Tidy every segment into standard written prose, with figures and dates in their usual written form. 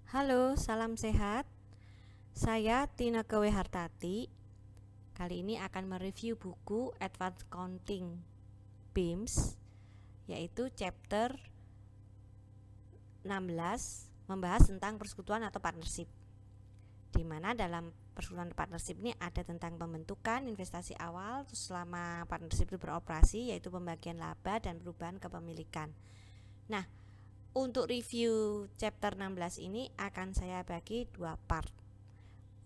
Halo, salam sehat. Saya Tina Kewehartati. Kali ini akan mereview buku Advanced Accounting BIMS, yaitu chapter 16 membahas tentang persekutuan atau partnership. Di mana dalam persekutuan partnership ini ada tentang pembentukan investasi awal terus selama partnership itu beroperasi, yaitu pembagian laba dan perubahan kepemilikan. Nah, untuk review chapter 16 ini akan saya bagi dua part.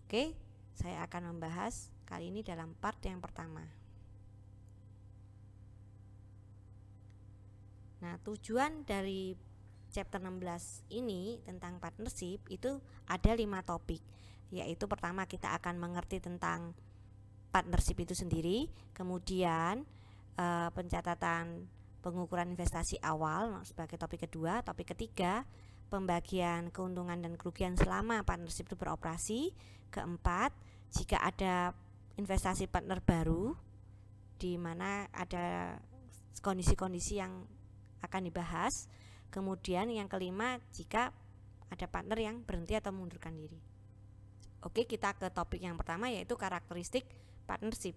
Oke, saya akan membahas kali ini dalam part yang pertama. Nah, tujuan dari chapter 16 ini tentang partnership itu ada 5 topik. Yaitu pertama kita akan mengerti tentang partnership itu sendiri, kemudian pencatatan pengukuran investasi awal sebagai topik kedua, topik ketiga pembagian keuntungan dan kerugian selama partnership itu beroperasi, keempat jika ada investasi partner baru di mana ada kondisi-kondisi yang akan dibahas, kemudian yang kelima jika ada partner yang berhenti atau mengundurkan diri. Oke, kita ke topik yang pertama yaitu karakteristik partnership.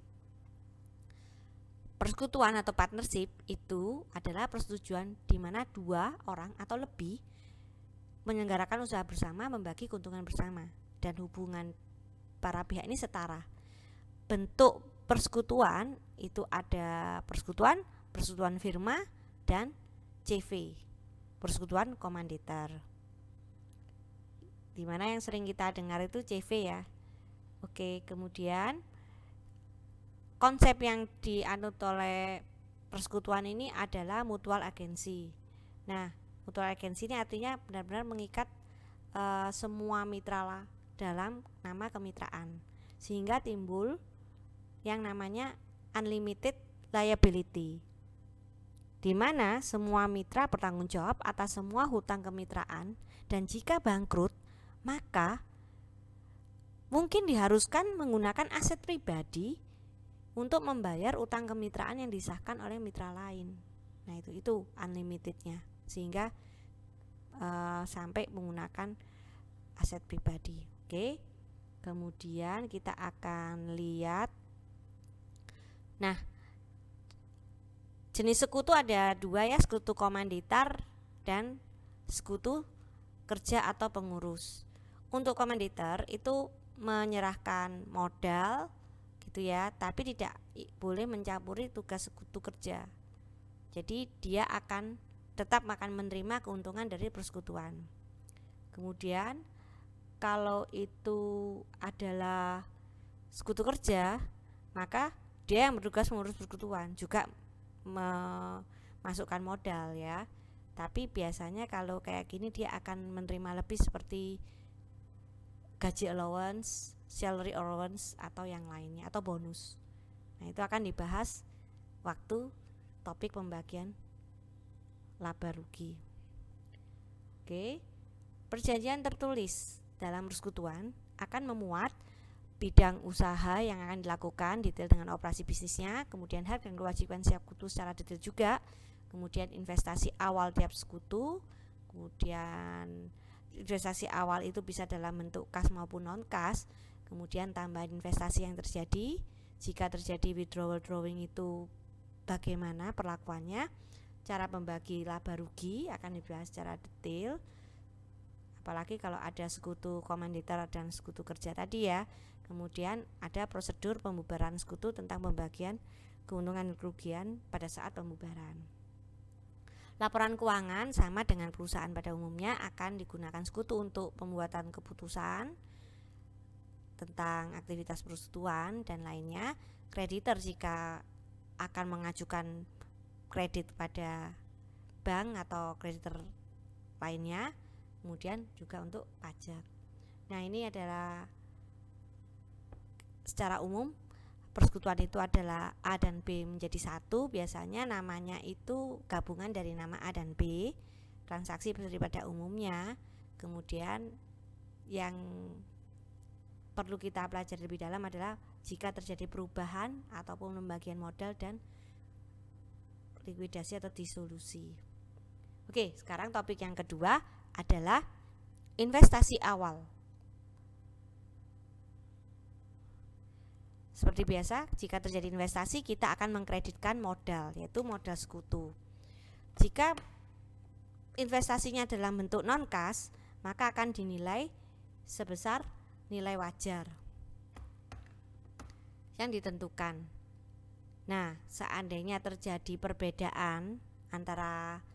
Persekutuan atau partnership itu adalah persetujuan di mana dua orang atau lebih menyelenggarakan usaha bersama, membagi keuntungan bersama, dan hubungan para pihak ini setara. Bentuk persekutuan itu ada persekutuan firma, dan CV, persekutuan komanditer. Dimana yang sering kita dengar itu CV ya. Oke, kemudian konsep yang dianut oleh persekutuan ini adalah mutual agency. Nah, mutual agency ini artinya benar-benar mengikat semua mitra dalam nama kemitraan, sehingga timbul yang namanya unlimited liability, di mana semua mitra bertanggung jawab atas semua hutang kemitraan, dan jika bangkrut maka mungkin diharuskan menggunakan aset pribadi untuk membayar utang kemitraan yang disahkan oleh mitra lain. Nah, itu unlimitednya, sehingga sampai menggunakan aset pribadi. Oke. Kemudian kita akan lihat. Nah, jenis sekutu ada dua ya, sekutu komanditer dan sekutu kerja atau pengurus. Untuk komanditer itu menyerahkan modal gitu ya, tapi tidak boleh mencampuri tugas sekutu kerja. Jadi dia akan tetap menerima keuntungan dari persekutuan. Kemudian kalau itu adalah sekutu kerja, maka dia yang bertugas mengurus persekutuan, juga memasukkan modal ya. Tapi biasanya kalau kayak gini dia akan menerima lebih seperti gaji allowance, salary allowance atau yang lainnya, atau bonus. Nah, itu akan dibahas waktu topik pembagian laba rugi. Oke. Perjanjian tertulis dalam persekutuan akan memuat bidang usaha yang akan dilakukan, detail dengan operasi bisnisnya, kemudian hak dan kewajiban setiap sekutu secara detail juga, kemudian investasi awal tiap sekutu, kemudian investasi awal itu bisa dalam bentuk kas maupun non kas, kemudian tambahan investasi yang terjadi, jika terjadi withdrawal drawing itu bagaimana perlakuannya, cara membagi laba rugi akan dibahas secara detail, apalagi kalau ada sekutu komanditer dan sekutu kerja tadi ya. Kemudian ada prosedur pembubaran sekutu tentang pembagian keuntungan dan kerugian pada saat pembubaran. Laporan keuangan sama dengan perusahaan pada umumnya akan digunakan sekutu untuk pembuatan keputusan tentang aktivitas persekutuan dan lainnya. Kreditor jika akan mengajukan kredit pada bank atau kreditor lainnya, kemudian juga untuk pajak. Nah, ini adalah secara umum persekutuan itu adalah A dan B menjadi satu. Biasanya namanya itu gabungan dari nama A dan B, transaksi berdiri pada umumnya. Kemudian yang perlu kita pelajari lebih dalam adalah jika terjadi perubahan ataupun pembagian modal dan likuidasi atau disolusi. Oke, sekarang topik yang kedua adalah investasi awal. Seperti biasa, jika terjadi investasi kita akan mengkreditkan modal, yaitu modal sekutu. Jika investasinya dalam bentuk non-kas, maka akan dinilai sebesar nilai wajar yang ditentukan. Nah, seandainya terjadi perbedaan antara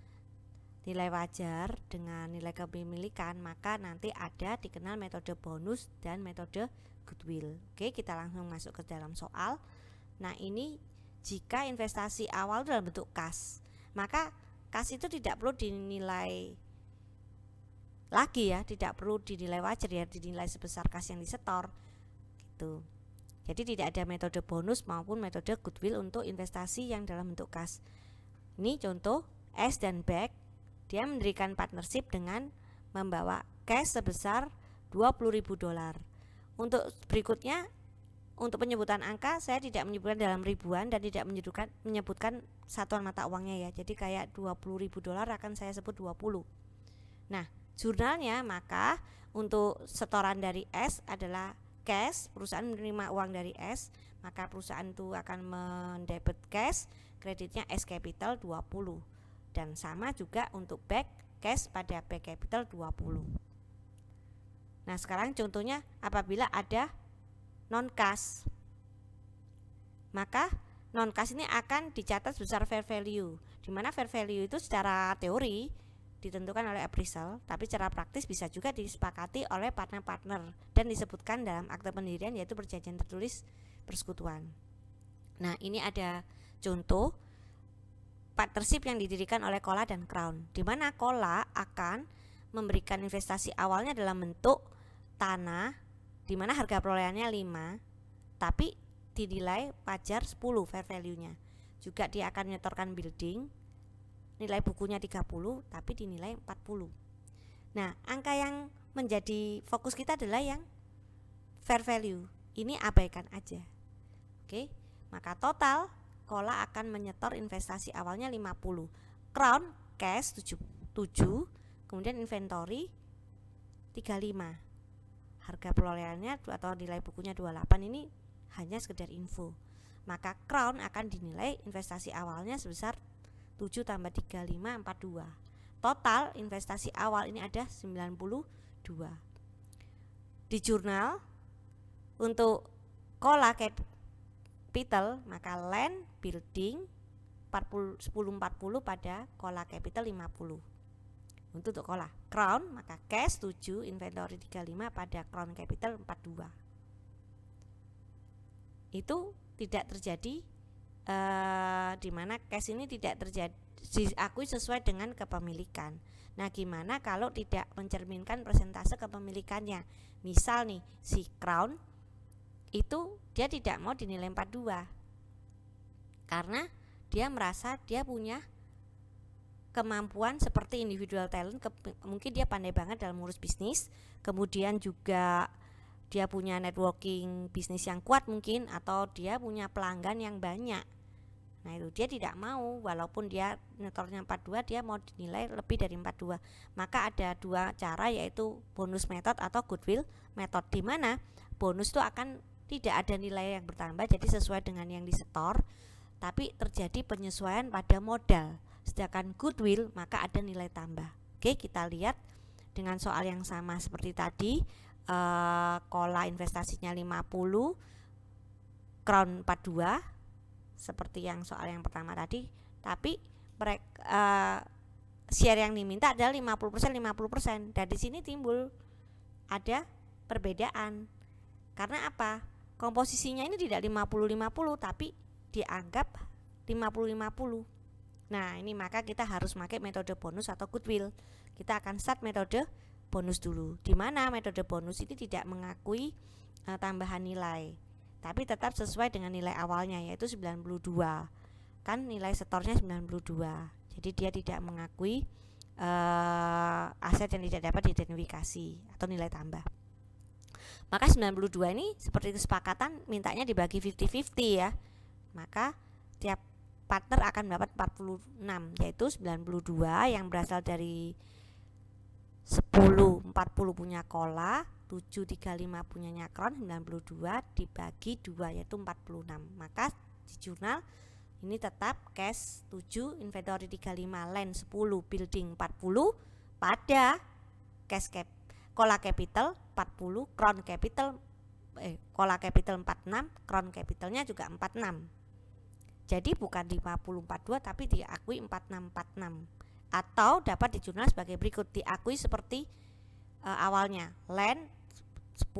nilai wajar dengan nilai kepemilikan, maka nanti ada dikenal metode bonus dan metode goodwill. Oke, kita langsung masuk ke dalam soal. Nah, ini jika investasi awal dalam bentuk kas, maka kas itu tidak perlu dinilai lagi ya, tidak perlu dinilai wajar ya, dinilai sebesar kas yang disetor gitu. Jadi tidak ada metode bonus maupun metode goodwill untuk investasi yang dalam bentuk kas. Ini contoh S dan Beck, dia mendirikan partnership dengan membawa cash sebesar $20.000. Untuk berikutnya, untuk penyebutan angka saya tidak menyebutkan dalam ribuan dan tidak menyebutkan satuan mata uangnya ya. Jadi kayak $20.000 akan saya sebut 20. Nah, jurnalnya maka untuk setoran dari S adalah cash, perusahaan menerima uang dari S, maka perusahaan itu akan mendebit cash, kreditnya S capital 20. Dan sama juga untuk Beck, cash pada B capital 20. Nah, sekarang contohnya apabila ada non-cash, maka non-cash ini akan dicatat sebesar fair value, di mana fair value itu secara teori ditentukan oleh appraisal, tapi secara praktis bisa juga disepakati oleh partner-partner dan disebutkan dalam akte pendirian, yaitu perjanjian tertulis persekutuan. Nah, ini ada contoh partnership yang didirikan oleh Cola dan Crown, di mana Cola akan memberikan investasi awalnya dalam bentuk tanah, di mana harga perolehannya 5, tapi dinilai wajar 10 fair value-nya. Juga dia akan menyetorkan building, nilai bukunya 30 tapi dinilai 40. Nah, angka yang menjadi fokus kita adalah yang fair value. Ini abaikan aja. Oke, maka total Cola akan menyetor investasi awalnya 50. Crown cash 7, kemudian inventory 35. Harga perolehannya atau nilai bukunya 28, ini hanya sekedar info. Maka Crown akan dinilai investasi awalnya sebesar 7 tambah 35, 42. Total investasi awal ini ada 92. Di jurnal untuk Cola Capital, maka land building 1040 pada Cola Capital 50. Untuk Cola Crown, maka cash 7, inventory 35 pada Crown Capital 42. Itu tidak terjadi di mana cash ini tidak terjadi diakui sesuai dengan kepemilikan. Nah, gimana kalau tidak mencerminkan persentase kepemilikannya? Misal nih, si Crown itu dia tidak mau dinilai 42 karena dia merasa dia punya kemampuan seperti individual talent, mungkin dia pandai banget dalam ngurus bisnis, kemudian juga dia punya networking bisnis yang kuat mungkin, atau dia punya pelanggan yang banyak. Nah, itu dia tidak mau, walaupun dia nyetornya 42, dia mau dinilai lebih dari 42. Maka ada dua cara, yaitu bonus method atau goodwill method, di mana bonus itu akan tidak ada nilai yang bertambah, jadi sesuai dengan yang disetor, tapi terjadi penyesuaian pada modal. Sedangkan goodwill maka ada nilai tambah. Oke, kita lihat dengan soal yang sama seperti tadi. Cola investasinya 50, Crown 42, seperti yang soal yang pertama tadi, tapi share yang diminta adalah 50%, 50%. Dan di sini timbul ada perbedaan. Karena apa? Komposisinya ini tidak 50-50, tapi dianggap 50-50. Nah, ini maka kita harus pakai metode bonus atau goodwill. Kita akan start metode bonus dulu, di mana metode bonus ini tidak mengakui tambahan nilai, tapi tetap sesuai dengan nilai awalnya, yaitu 92. Kan nilai setornya 92. Jadi dia tidak mengakui aset yang tidak dapat diidentifikasi atau nilai tambah. Maka 92 ini seperti kesepakatan mintanya dibagi 50-50 ya. Maka tiap partner akan mendapat 46, yaitu 92 yang berasal dari 10, 40 punya Kola, 735 punyanya Crown, 92 dibagi 2 yaitu 46. Maka di jurnal ini tetap cash 7, inventory 35, land 10, building 40 pada cash cap Kola capital 40, Crown capital Kola capital 46, Crown capitalnya juga 46. Jadi bukan 5042 tapi diakui 4646. Atau dapat dijurnal sebagai berikut, diakui seperti awalnya, land 10,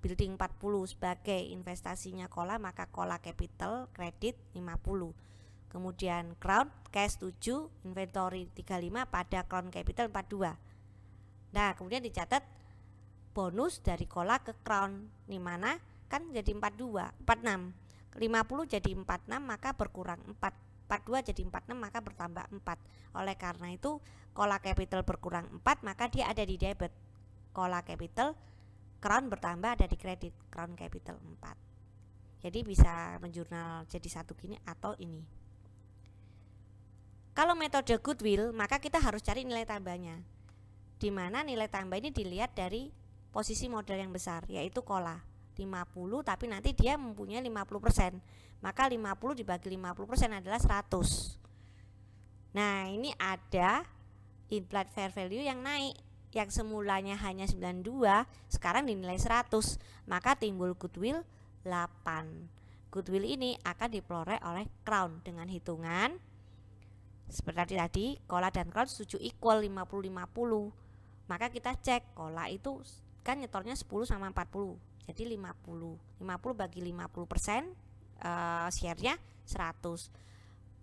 building 40 sebagai investasinya Kola, maka Kola capital kredit 50. Kemudian Crown cash 7, inventory 35 pada Crown capital 42. Nah, kemudian dicatat bonus dari Kola ke Crown, di mana kan jadi 46. 50 jadi 46 maka berkurang 4. 42 jadi 46 maka bertambah 4. Oleh karena itu Kola capital berkurang 4 maka dia ada di debit. Kola capital Crown bertambah ada di kredit, Crown capital 4. Jadi bisa menjurnal jadi satu gini atau ini. Kalau metode goodwill maka kita harus cari nilai tambahnya, di mana nilai tambah ini dilihat dari posisi modal yang besar, yaitu Kola 50, tapi nanti dia mempunyai 50%, maka 50 dibagi 50% adalah 100. Nah, ini ada implied fair value yang naik, yang semulanya hanya 92 sekarang dinilai 100, maka timbul goodwill 8. Goodwill ini akan diperoleh oleh Crown dengan hitungan seperti tadi, Kola dan Crown setuju equal 50-50. Maka kita cek Kola itu kan nyetornya 10 sama 40, jadi 50 bagi 50%, share-nya 100.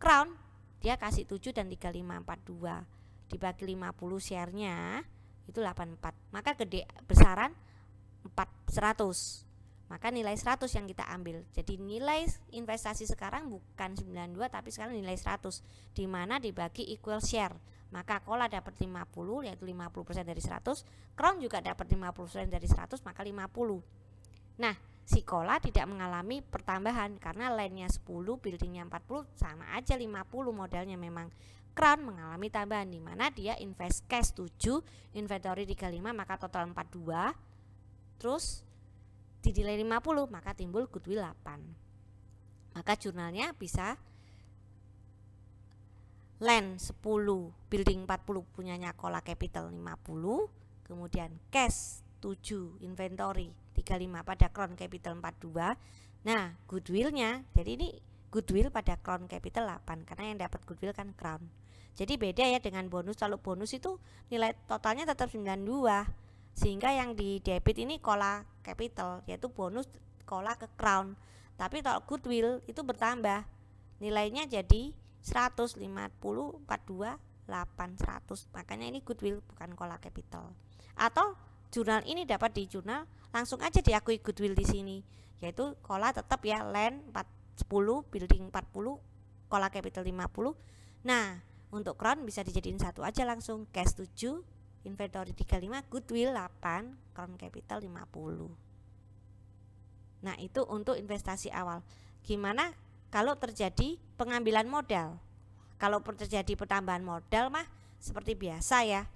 Crown dia kasih 7 dan 3542 dibagi 50 share-nya itu 84, maka gede besaran 100, maka nilai 100 yang kita ambil. Jadi nilai investasi sekarang bukan 92 tapi sekarang nilai 100, di mana dibagi equal share, maka Kola dapat 50 yaitu 50% dari 100, Crown juga dapat 50% dari 100 maka 50. Nah, si Kola tidak mengalami pertambahan karena land-nya 10, building-nya 40, sama aja 50 modalnya. Memang Crown mengalami tambahan di mana dia invest cash 7, inventory 35 maka total 42, terus dinilai 50 maka timbul goodwill 8. Maka jurnalnya bisa land 10, building 40 punyanya Kola capital 50, kemudian cash 7, inventory 35 pada Crown capital 42. Nah, goodwillnya, jadi ini goodwill pada Crown capital 8 karena yang dapat goodwill kan Crown. Jadi beda ya dengan bonus. Kalau bonus itu nilai totalnya tetap 92, sehingga yang di debit ini Kola capital yaitu bonus Kola ke Crown. Tapi kalau goodwill itu bertambah, nilainya jadi 100, 50, 42, 8, 100. Makanya ini goodwill bukan Kola capital. Atau jurnal ini dapat di jurnal langsung aja diakui goodwill di sini, yaitu Kola tetap ya land 10, building 40, Kola capital 50. Nah, untuk Crown bisa dijadiin satu aja langsung, cash 7, inventory 35, goodwill 8, Crown capital 50. Nah, itu untuk investasi awal. Gimana kalau terjadi pengambilan modal? Kalau terjadi pertambahan modal mah seperti biasa ya,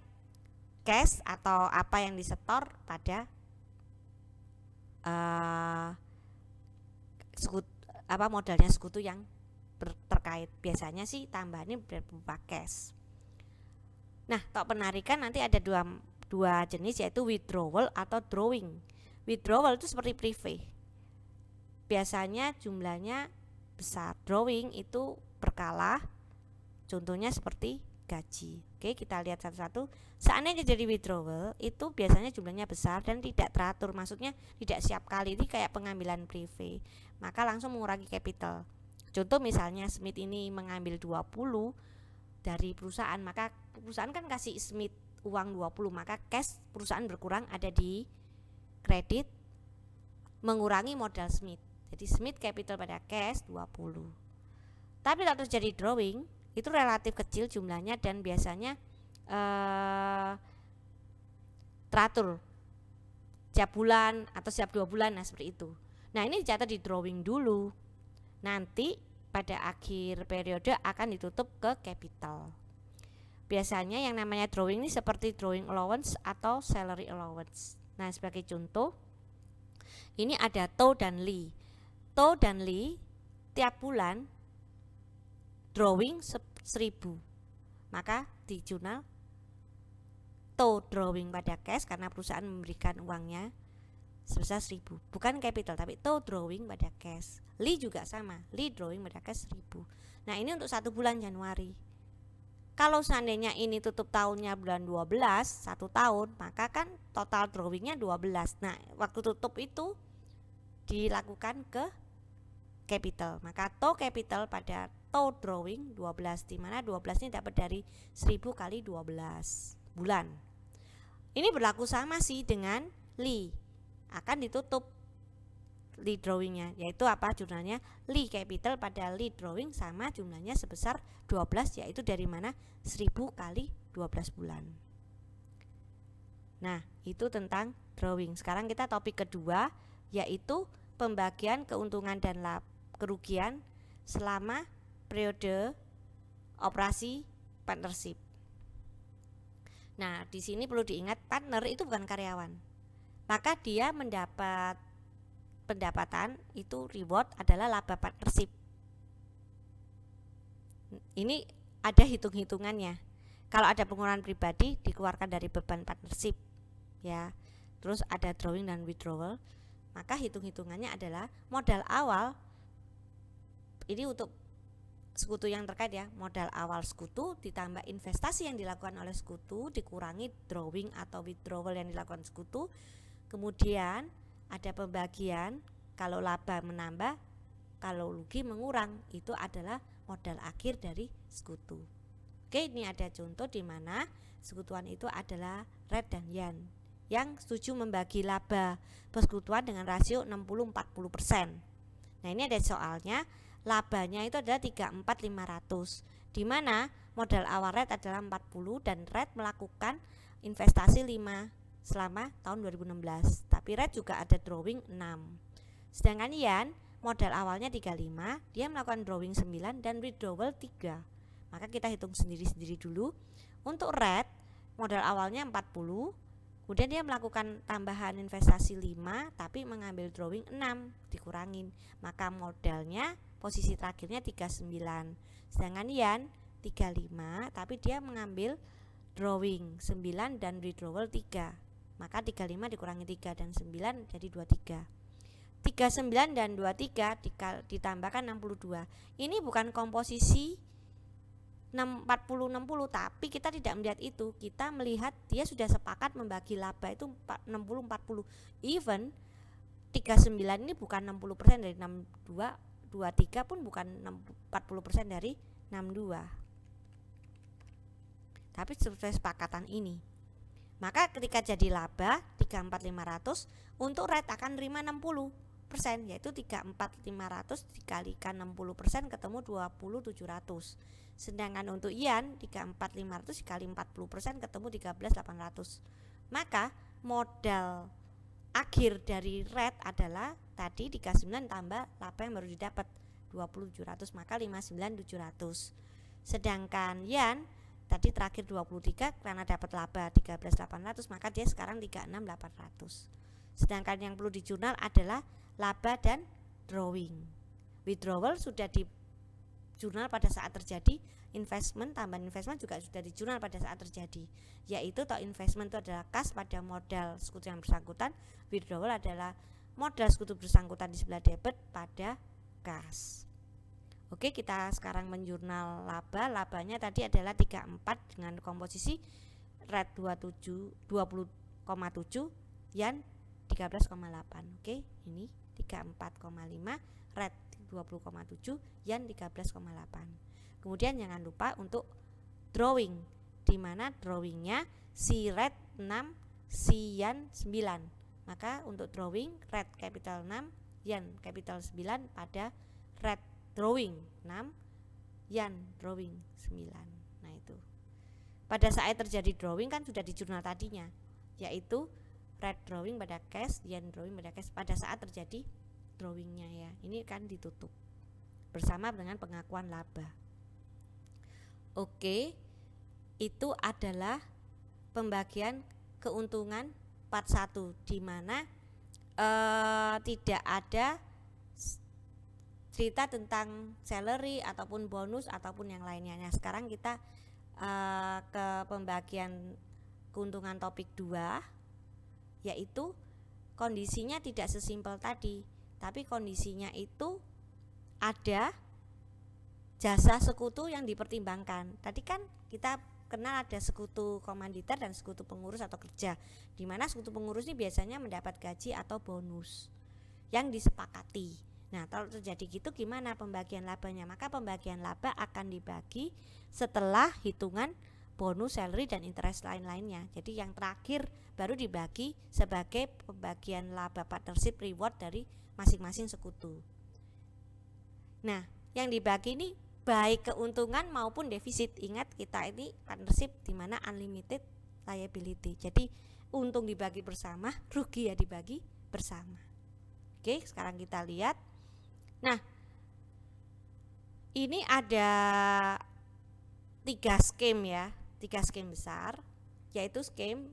cash atau apa yang disetor pada modalnya sekutu yang terkait. Biasanya sih tambahannya berupa cash. Nah, tok penarikan nanti ada dua jenis, yaitu withdrawal atau drawing. Withdrawal itu seperti prepay, biasanya jumlahnya besar. Drawing itu berkala, contohnya seperti gaji. Oke, kita lihat satu-satu. Seandainya jadi withdrawal itu biasanya jumlahnya besar dan tidak teratur, maksudnya tidak siap kali, ini kayak pengambilan prepay, maka langsung mengurangi capital. Contoh misalnya Smith ini mengambil 20 dari perusahaan, maka perusahaan kan kasih Smith uang 20, maka cash perusahaan berkurang ada di kredit, mengurangi modal Smith. Jadi Smith capital pada cash 20. Tapi kalau terjadi drawing itu relatif kecil jumlahnya dan biasanya teratur setiap bulan atau setiap 2 bulan, nah seperti itu. Nah, ini dicatat di drawing dulu, nanti pada akhir periode akan ditutup ke capital. Biasanya yang namanya drawing ini seperti drawing allowance atau salary allowance. Nah, sebagai contoh, ini ada To dan Lee. To dan Lee tiap bulan drawing 1.000. Maka di jurnal To drawing pada cash karena perusahaan memberikan uangnya sebesar 1.000, bukan capital tapi To drawing pada cash. Lee juga sama, Lee drawing pada cash 1.000. Nah, ini untuk 1 bulan Januari. Kalau seandainya ini tutup tahunnya bulan 12, 1 tahun, maka kan total drawingnya 12. Nah, waktu tutup itu dilakukan ke capital. Maka To capital pada To drawing 12, di mana 12 ini dapat dari 1.000 kali 12 bulan. Ini berlaku sama sih dengan Lee. Akan ditutup Lee drawingnya, yaitu apa jumlahnya? Lee capital pada Lee drawing sama jumlahnya sebesar 12, yaitu dari mana? 1.000 kali 12 bulan. Nah, itu tentang drawing. Sekarang kita topik kedua, yaitu pembagian keuntungan dan kerugian selama periode operasi partnership. Nah, di sini perlu diingat partner itu bukan karyawan. Maka dia mendapat pendapatan itu reward adalah laba partnership. Ini ada hitung-hitungannya. Kalau ada pengeluaran pribadi dikeluarkan dari beban partnership, ya. Terus ada drawing dan withdrawal. Maka hitung-hitungannya adalah modal awal. Ini untuk sekutu yang terkait ya. Modal awal sekutu ditambah investasi yang dilakukan oleh sekutu dikurangi drawing atau withdrawal yang dilakukan sekutu. Kemudian ada pembagian, kalau laba menambah, kalau rugi mengurang, itu adalah modal akhir dari sekutu. Oke, ini ada contoh di mana sekutuan itu adalah Red dan Yan yang setuju membagi laba persekutuan dengan rasio 60-40%. Nah, ini ada soalnya, labanya itu adalah 34.500, di mana modal awal Red adalah 40 dan Red melakukan investasi 5 selama tahun 2016, tapi Red juga ada drawing 6. Sedangkan Yan modal awalnya 35, dia melakukan drawing 9 dan withdrawal 3. Maka kita hitung sendiri-sendiri dulu. Untuk Red modal awalnya 40, kemudian dia melakukan tambahan investasi 5 tapi mengambil drawing 6, dikurangin. Maka modalnya posisi terakhirnya 39. Sedangkan Yan 35 tapi dia mengambil drawing 9 dan withdrawal 3. Maka 35 dikurangi 3 dan 9 jadi 23. 39 dan 23 ditambahkan 62. Ini bukan komposisi 40-60, tapi kita tidak melihat itu. Kita melihat dia sudah sepakat membagi laba itu 60-40. Even 39 ini bukan 60% dari 62, 23 pun bukan 40% dari 62. Tapi sesuai sepakatan ini. Maka ketika jadi laba 34.500, untuk Red akan terima 60%, yaitu 34.500 dikalikan 60% ketemu 20.700. Sedangkan untuk Yan 34.500 dikali 40% ketemu 13.800. Maka modal akhir dari Red adalah tadi 39 tambah laba yang baru didapat 20.700, maka 59.700. Sedangkan Yan tadi terakhir 23 karena dapat laba 13.800, maka dia sekarang 36.800. Sedangkan yang perlu di jurnal adalah laba dan drawing. Withdrawal sudah di jurnal pada saat terjadi, investment, tambahan investment juga sudah di jurnal pada saat terjadi, yaitu toh investment itu adalah kas pada modal sekutu yang bersangkutan, withdrawal adalah modal sekutu bersangkutan di sebelah debit pada kas. Oke, kita sekarang menjurnal laba. Labanya tadi adalah 34 dengan komposisi Red 20,7, Yan 13,8. Oke, ini 34,5, Red 20,7, Yan 13,8. Kemudian jangan lupa untuk drawing, di mana drawingnya si Red 6, si Yan 9. Maka untuk drawing Red capital 6, Yan capital 9 pada Red drawing 6, Yan drawing 9. Nah, itu pada saat terjadi drawing kan sudah di jurnal tadinya, yaitu Red drawing pada cash, Yan drawing pada cash pada saat terjadi drawingnya ya. Ini kan ditutup bersama dengan pengakuan laba. Oke, itu adalah pembagian keuntungan part 1 di mana tidak ada cerita tentang salary ataupun bonus ataupun yang lainnya. Nah, sekarang kita ke pembagian keuntungan topik 2, yaitu kondisinya tidak sesimpel tadi, tapi kondisinya itu ada jasa sekutu yang dipertimbangkan. Tadi kan kita kenal ada sekutu komanditer dan sekutu pengurus atau kerja, di mana sekutu pengurus ini biasanya mendapat gaji atau bonus yang disepakati. Nah, kalau terjadi gitu gimana pembagian labanya? Maka pembagian laba akan dibagi setelah hitungan bonus, salary, dan interest lain-lainnya. Jadi yang terakhir baru dibagi sebagai pembagian laba partnership reward dari masing-masing sekutu. Nah, yang dibagi ini baik keuntungan maupun defisit. Ingat, kita ini partnership di mana unlimited liability. Jadi untung dibagi bersama, rugi ya dibagi bersama. Oke, sekarang kita lihat. Nah, ini ada 3 skema ya, 3 skema besar, yaitu skema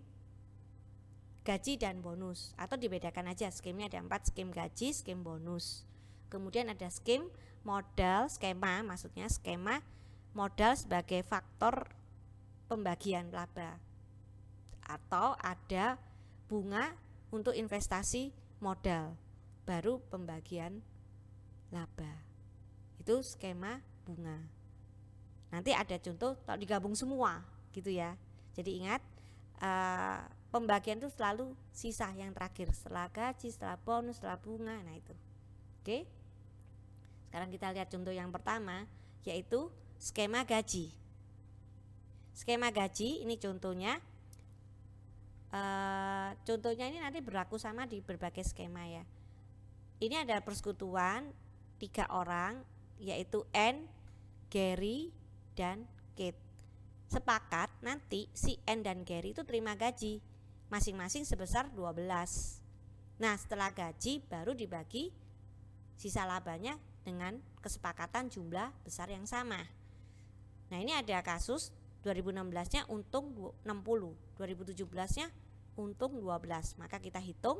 gaji dan bonus, atau dibedakan aja, skemanya ada 4, skema gaji, skema bonus. Kemudian ada skema modal, maksudnya skema modal sebagai faktor pembagian laba, atau ada bunga untuk investasi modal, baru pembagian laba. Itu skema bunga. Nanti ada contoh kalau digabung semua gitu ya. Jadi ingat, pembagian itu selalu sisa yang terakhir, setelah gaji, setelah bonus, setelah bunga. Nah itu. Oke. Sekarang kita lihat contoh yang pertama, yaitu skema gaji. Skema gaji ini contohnya. Contohnya ini nanti berlaku sama di berbagai skema ya. Ini ada persekutuan 3 orang, yaitu N, Gary, dan Kate. Sepakat nanti si N dan Gary itu terima gaji masing-masing sebesar 12. Nah, setelah gaji baru dibagi sisa labanya dengan kesepakatan jumlah besar yang sama. Nah, ini ada kasus 2016-nya untung 60, 2017-nya untung 12. Maka kita hitung.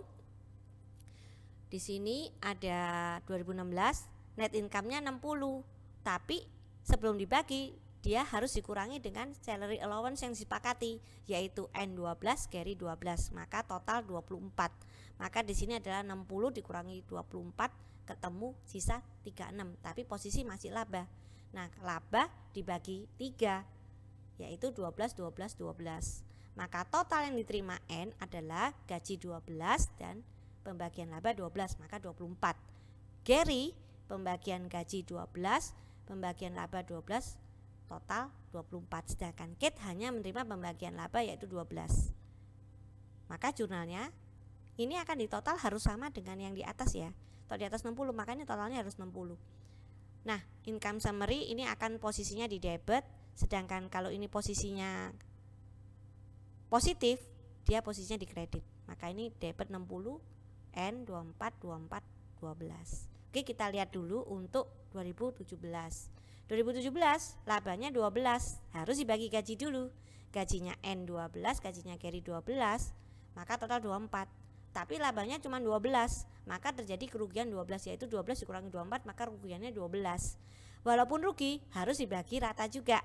Di sini ada 2016 net income-nya 60, tapi sebelum dibagi dia harus dikurangi dengan salary allowance yang disepakati, yaitu N12, Gary 12, maka total 24. Maka di sini adalah 60 dikurangi 24, ketemu sisa 36, tapi posisi masih laba. Nah, laba dibagi 3, yaitu 12, 12, 12. Maka total yang diterima N adalah gaji 12 dan pembagian laba 12, maka 24. Gary pembagian gaji 12, pembagian laba 12, total 24. Sedangkan Kate hanya menerima pembagian laba yaitu 12. Maka jurnalnya ini akan ditotal harus sama dengan yang di atas ya. Kalau di atas 60, makanya totalnya harus 60. Nah, income summary ini akan posisinya di debit, sedangkan kalau ini posisinya positif, dia posisinya di kredit. Maka ini debit 60, N 24, 24, 12. Oke, kita lihat dulu untuk 2017. 2017 labanya 12, harus dibagi gaji dulu. Gajinya N 12, gajinya Gary 12, maka total 24. Tapi labanya cuma 12, maka terjadi kerugian 12, yaitu 12 dikurangi 24, maka kerugiannya 12. Walaupun rugi, harus dibagi rata juga,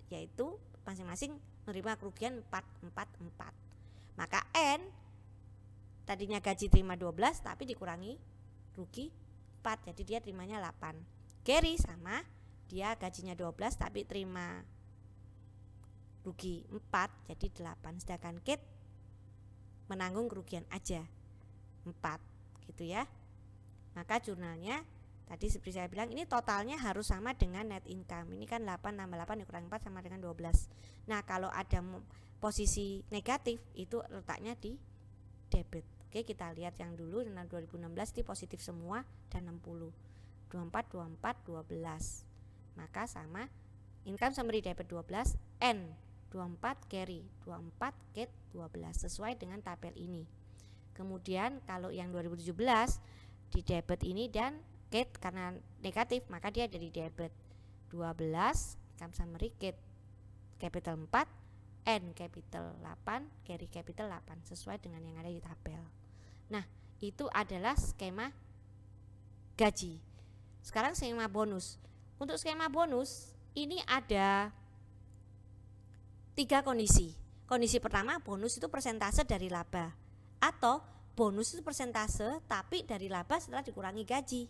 yaitu masing-masing menerima kerugian 4, 4, 4. Maka N tadinya gaji terima 12, tapi dikurangi rugi 4, jadi dia terimanya 8. Gary sama, dia gajinya 12 tapi terima rugi 4, jadi 8. Sedangkan Kate menanggung kerugian aja 4, gitu ya. Maka jurnalnya tadi seperti saya bilang, ini totalnya harus sama dengan net income. Ini kan 8 tambah 8 dikurangi 4 sama dengan 12. Nah, kalau ada posisi negatif itu letaknya di debit. Oke, kita lihat yang dulu dengan 2016 di positif semua dan 60. 24, 24, 12. Maka sama income summary debit 12, N 24, Gary 24, Kate 12, sesuai dengan tabel ini. Kemudian kalau yang 2017 di debit ini dan Kate karena negatif, maka dia jadi debit 12, income summary Kate capital 4, N capital 8, carry capital 8 sesuai dengan yang ada di tabel. Nah, itu adalah skema gaji. Sekarang skema bonus. Untuk skema bonus ini ada 3 kondisi. Kondisi pertama, bonus itu persentase dari laba, atau bonus itu persentase tapi dari laba setelah dikurangi gaji,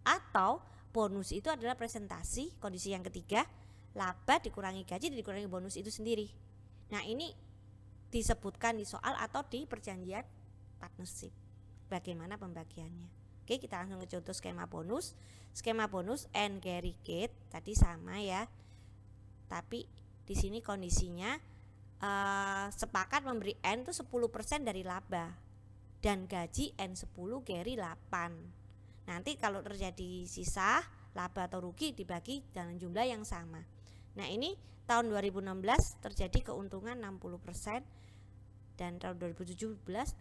atau bonus itu adalah presentasi. Kondisi yang ketiga, laba dikurangi gaji dikurangi bonus itu sendiri. Nah, ini disebutkan di soal atau di perjanjian partnership bagaimana pembagiannya. Oke, kita langsung ke contoh skema bonus. Skema bonus N carry Kate tadi sama ya, tapi di sini kondisinya sepakat memberi N itu 10% dari laba dan gaji N10 carry 8. Nanti kalau terjadi sisa laba atau rugi dibagi dalam jumlah yang sama. Nah, ini tahun 2016 terjadi keuntungan 60% dan tahun 2017 12%.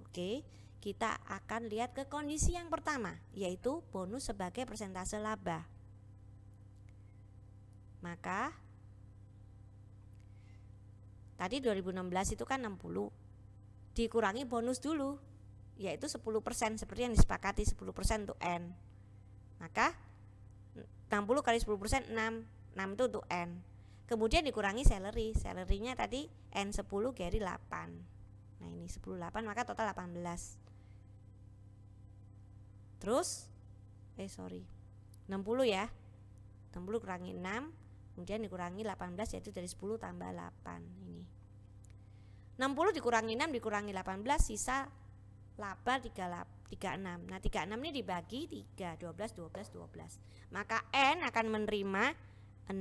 Oke, kita akan lihat ke kondisi yang pertama, yaitu bonus sebagai persentase laba. Maka tadi 2016 itu kan 60 dikurangi bonus dulu, yaitu 10% seperti yang disepakati, 10% untuk N. Maka 60 kali 10% 6 itu untuk N. Kemudian dikurangi salary. Salary-nya tadi N10 carry 8. Nah, ini 10 8 maka total 18. Terus 60 ya. 60 kurangi 6, kemudian dikurangi 18 yaitu dari 10 tambah 8 ini. 60 dikurangi 6 dikurangi 18 sisa laba 36. Nah, 36 ini dibagi 3, 12 12 12. Maka N akan menerima 6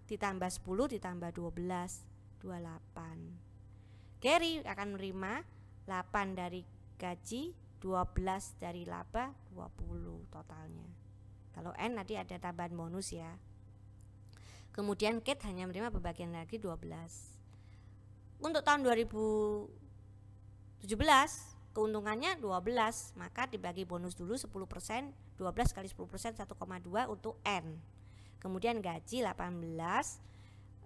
ditambah 10 ditambah 12 28. Carry akan menerima 8 dari gaji, 12 dari laba, 20 totalnya. Kalau N tadi ada tambahan bonus ya. Kemudian Kate hanya menerima pembagian lagi 12. Untuk tahun 2017 keuntungannya 12, maka dibagi bonus dulu 10%, 12 kali 10% 1,2 untuk N. Kemudian gaji 18,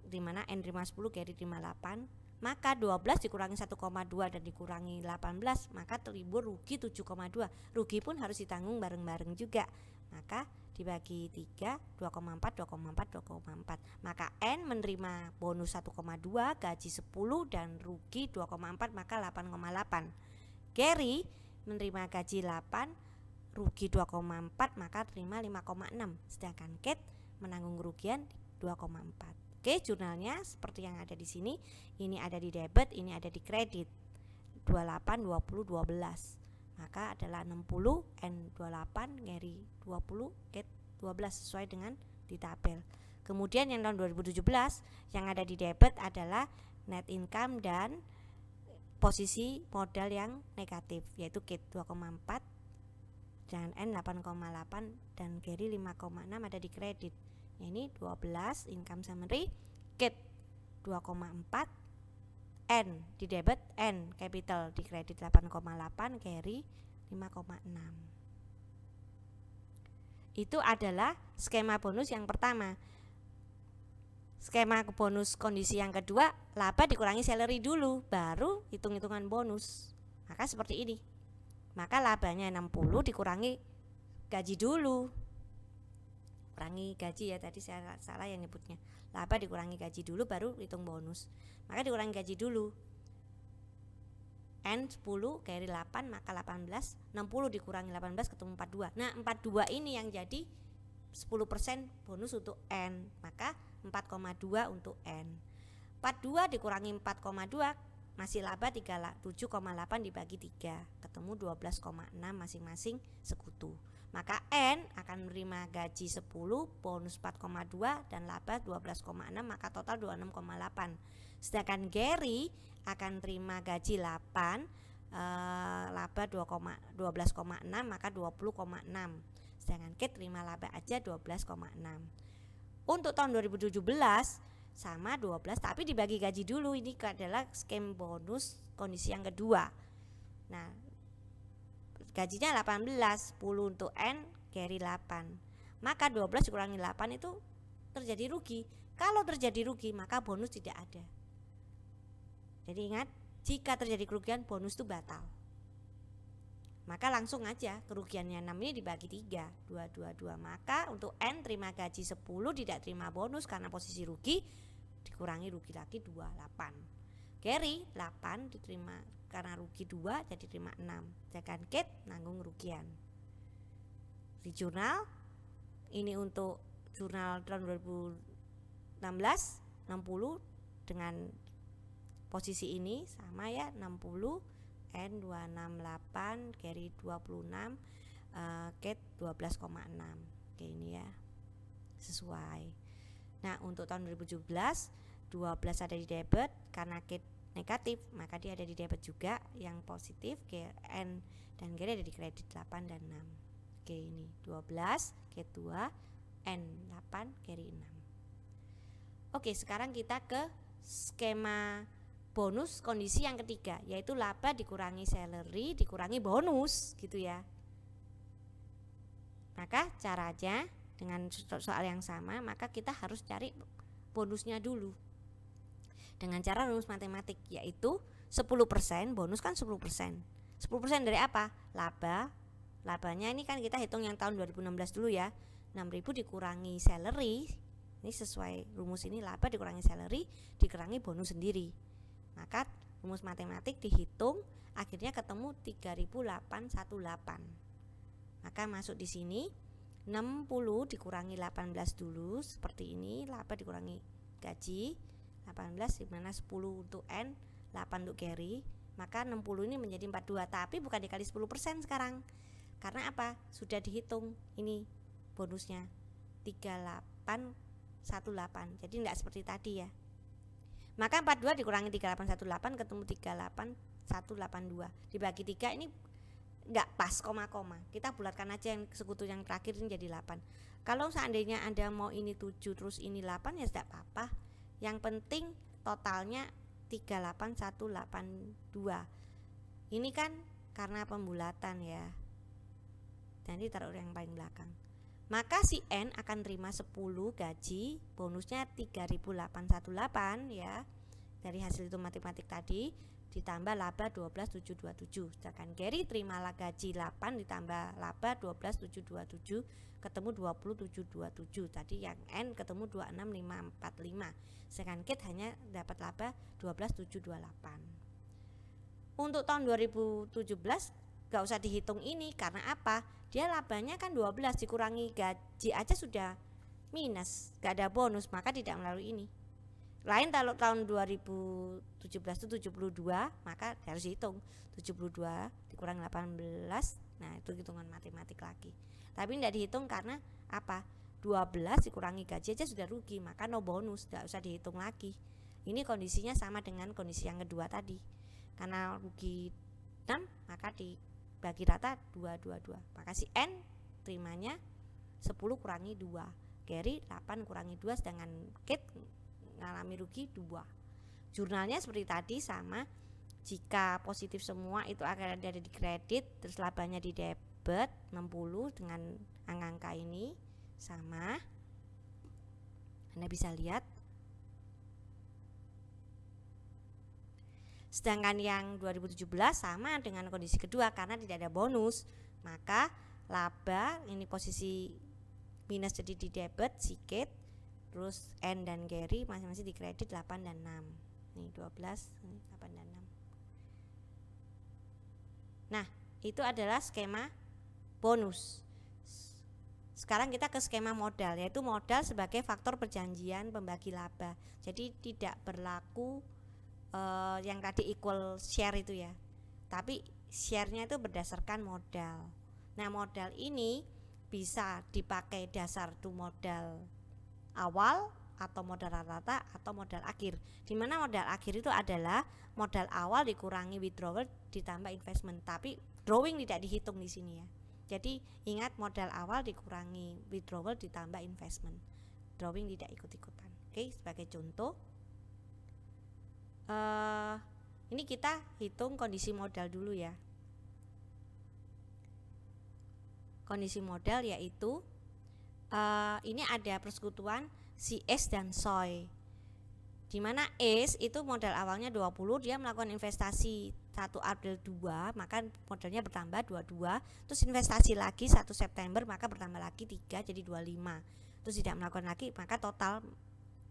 dimana N terima 10 carry terima 8, maka 12 dikurangi 1,2 dan dikurangi 18, maka terhibur rugi 7,2. Rugi pun harus ditanggung bareng-bareng juga, maka dibagi 3, 2,4, 2,4, 2,4. Maka N menerima bonus 1,2, gaji 10 dan rugi 2,4, maka 8,8. Carry menerima gaji 8, rugi 2,4, maka terima 5,6. Sedangkan Kate menanggung kerugian 2,4. Oke, jurnalnya seperti yang ada di sini. Ini ada di debit, ini ada di kredit. 28, 20, 12. Maka adalah 60, N28, carry 20, Kate 12 sesuai dengan di tabel. Kemudian yang tahun 2017 yang ada di debit adalah net income dan posisi modal yang negatif, yaitu Kate 2,4 dan N 8,8 dan carry 5,6 ada di kredit. Ini 12 income summary, Kate 2,4, N di debit, N capital di kredit 8,8, carry 5,6. Itu adalah skema bonus yang pertama. Skema bonus kondisi yang kedua, laba dikurangi salary dulu, baru hitung-hitungan bonus. Maka seperti ini. Maka labanya 60 dikurangi gaji dulu. Kurangi gaji ya, tadi saya salah yang nyebutnya. Laba dikurangi gaji dulu baru hitung bonus. Maka dikurangi gaji dulu. N 10 carry 8 maka 18, 60 dikurangi 18 ketemu 42. Nah, 42 ini yang jadi 10% bonus untuk N, maka 4,2 untuk N. 42 dikurangi 4,2 masih laba 7,8 dibagi 3 ketemu 12,6 masing-masing sekutu. Maka N akan menerima gaji 10, bonus 4,2 dan laba 12,6, maka total 26,8. Sedangkan Gary akan terima gaji 8, laba 12,6 maka 20,6. Sedangkan Kate terima laba aja 12,6. Untuk tahun 2017 sama 12 tapi dibagi gaji dulu. Ini adalah skema bonus kondisi yang kedua. Nah, gajinya 18, 10 untuk N, carry 8. Maka 12 dikurangi 8 itu terjadi rugi. Kalau terjadi rugi maka bonus tidak ada. Jadi ingat, jika terjadi kerugian bonus itu batal. Maka langsung aja kerugiannya 6 ini dibagi 3, 2. Maka untuk N terima gaji 10, tidak terima bonus karena posisi rugi, dikurangi rugi lagi 2, 8. Carry 8 diterima karena rugi 2, jadi terima 6. Sedangkan Kate nanggung rugian. Di jurnal ini untuk jurnal tahun 2016 60 dengan posisi ini sama ya, 60 N 268, carry 26, Kate 12,6. Oke, ini ya sesuai. Nah untuk tahun 2017 12 ada di debit karena Kate negatif, maka dia ada di debit juga. Yang positif N dan Gary ada di kredit 8 dan 6. Oke, ini 12 Kate 2, N 8, Gary 6. Oke, sekarang kita ke skema bonus kondisi yang ketiga, yaitu laba dikurangi salary dikurangi bonus gitu ya. Maka caranya dengan soal yang sama, maka kita harus cari bonusnya dulu dengan cara rumus matematik, yaitu 10%, bonus kan 10%. 10% dari apa? Labanya ini kan kita hitung yang tahun 2016 dulu ya. 6.000 dikurangi salary, ini sesuai rumus ini, laba dikurangi salary dikurangi bonus sendiri. Maka rumus matematik dihitung, akhirnya ketemu 3.818. Maka masuk di sini 60 dikurangi 18 dulu seperti ini, laba dikurangi gaji 18 dimana 10 untuk N, 8 untuk Gary. Maka 60 ini menjadi 42, tapi bukan dikali 10% sekarang. Karena apa? Sudah dihitung ini bonusnya 3818. Jadi tidak seperti tadi ya. Maka 42 dikurangi 3818 ketemu 38182. Dibagi 3 ini enggak pas koma-koma. Kita bulatkan aja yang sekutu yang terakhir ini jadi 8. Kalau seandainya Anda mau ini 7 terus ini 8 ya tidak apa-apa. Yang penting totalnya 38182. Ini kan karena pembulatan ya. Nanti taruh yang paling belakang. Maka si N akan terima 10 gaji, bonusnya 3.818 ya. Dari hasil itu matematik tadi ditambah laba 12.727. Sedangkan Gary terima gaji 8 ditambah laba 12.727 ketemu 20.727. Tadi yang N ketemu 26545. Sedangkan Kate hanya dapat laba 12.728. Untuk tahun 2017 gak usah dihitung ini karena apa? Dia labanya kan 12 dikurangi gaji aja sudah minus, gak ada bonus, maka tidak melalui ini. Lain kalau tahun 2017 itu 72, maka harus hitung 72 dikurang 18. Nah itu hitungan matematik lagi. Tapi tidak dihitung karena apa? 12 dikurangi gaji aja sudah rugi, maka no bonus, gak usah dihitung lagi. Ini kondisinya sama dengan kondisi yang kedua tadi. Karena rugi 6, maka dibagi rata 2. Maka si N terimanya 10 kurangi 2, Gary 8 kurangi 2, sedangkan Kate mengalami rugi 2. Jurnalnya seperti tadi sama. Jika positif semua itu akan ada di kredit, terus labanya di debit 60 dengan angka-angka ini sama. Anda bisa lihat. Sedangkan yang 2017 sama dengan kondisi kedua karena tidak ada bonus. Maka laba ini posisi minus jadi di debit si Kate, terus N dan Gary masing-masing di kredit 8 dan 6. Ini 12, ini 8 dan 6. Nah, itu adalah skema bonus. Sekarang kita ke skema modal, yaitu modal sebagai faktor perjanjian pembagi laba. Jadi tidak berlaku yang tadi equal share itu ya, tapi share-nya itu berdasarkan modal. Nah modal ini bisa dipakai dasar tuh modal awal atau modal rata atau modal akhir, dimana modal akhir itu adalah modal awal dikurangi withdrawal ditambah investment, tapi drawing tidak dihitung di sini ya. Jadi ingat modal awal dikurangi withdrawal ditambah investment, drawing tidak ikut-ikutan. Oke, sebagai contoh ini kita hitung kondisi modal dulu ya. Kondisi modal yaitu ini ada persekutuan si Ace dan Soy. Dimana Ace itu modal awalnya 20, dia melakukan investasi 1 April 2, maka modalnya bertambah 22, terus investasi lagi 1 September, maka bertambah lagi 3 jadi 25, terus tidak melakukan lagi, maka total